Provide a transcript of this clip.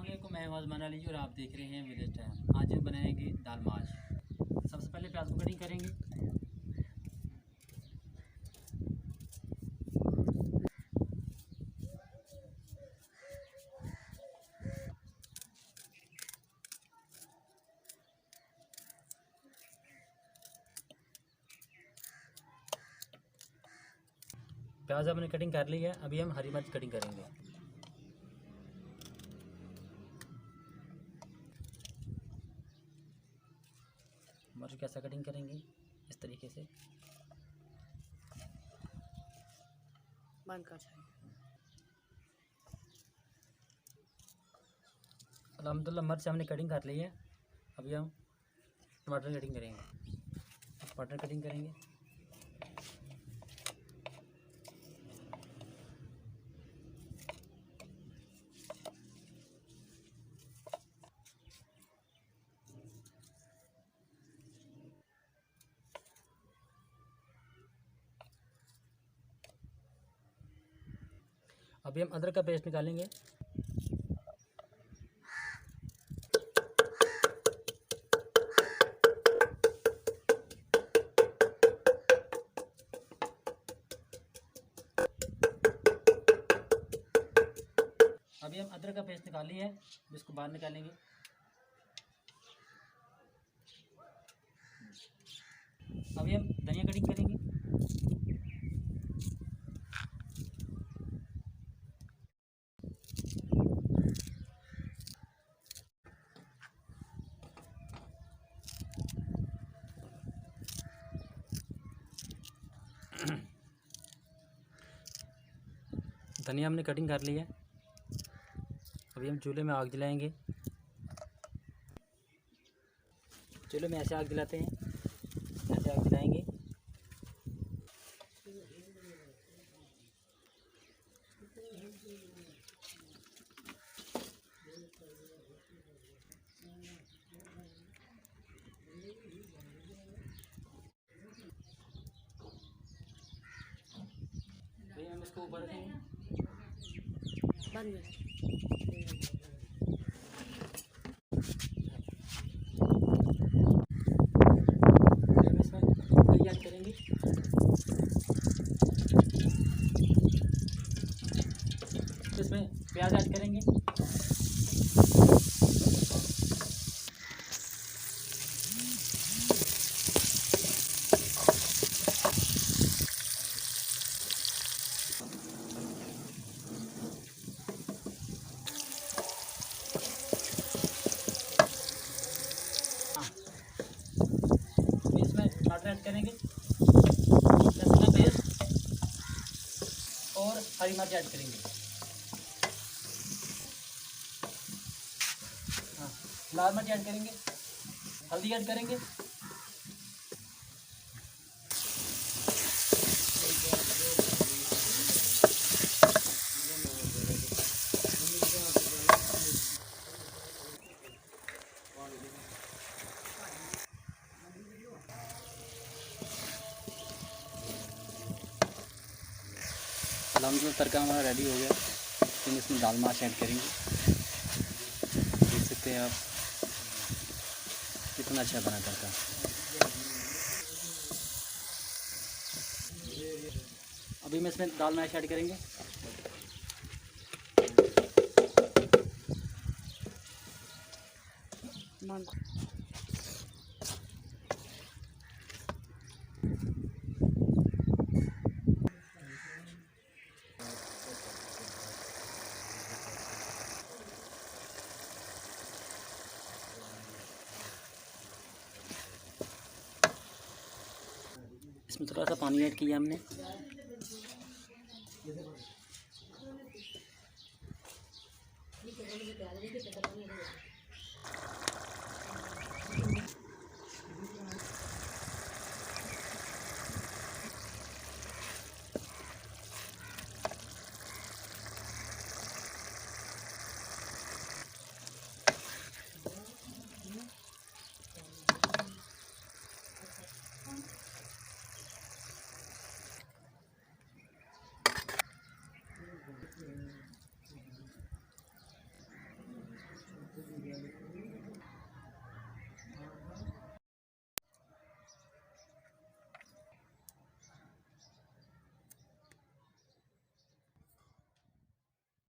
वालेकुम, मैं आज़मान अली और आप देख रहे हैं विलेज टाइम। आज हम बनाएंगे दाल माश। सबसे पहले प्याज को कटिंग करेंगे। प्याज हमने कटिंग कर ली है। अभी हम हरी मिर्च कटिंग करेंगे। मिर्च कैसा कटिंग करेंगे, इस तरीके से अल्हम्दुलिल्लाह मिर्च हमने कटिंग कर ली है। अभी हम टमाटर कटिंग करेंगे। टमाटर कटिंग करेंगे। अभी हम अदरक का पेस्ट निकालेंगे। अभी हम अदरक का पेस्ट निकाल लिए है, जिसको बाहर निकालेंगे। अभी हम धनिया कटिंग करेंगे। धनिया हमने कटिंग कर ली है। अभी हम चूल्हे में आग जलाएंगे। चूल्हे में ऐसे आग जलाते हैं, ऐसे आग जलाएंगे। अभी हम इसको ऊपर रखेंगे। बंद करेंगे। इसमें प्याज ऐड करेंगे। टमाटर ऐड करेंगे, लहसुन का पेस्ट और हरी मिर्च ऐड करेंगे। हाँ, लाल मिर्च ऐड करेंगे, हल्दी ऐड करेंगे। अल्हम्दुलिल्लाह तड़का हमारा रेडी हो गया। फिर इसमें दाल माश ऐड करेंगे। देख सकते हैं आप कितना अच्छा बना तड़का। अभी हम इसमें दाल माश ऐड करेंगे। इसमें थोड़ा सा पानी ऐड किया हमने।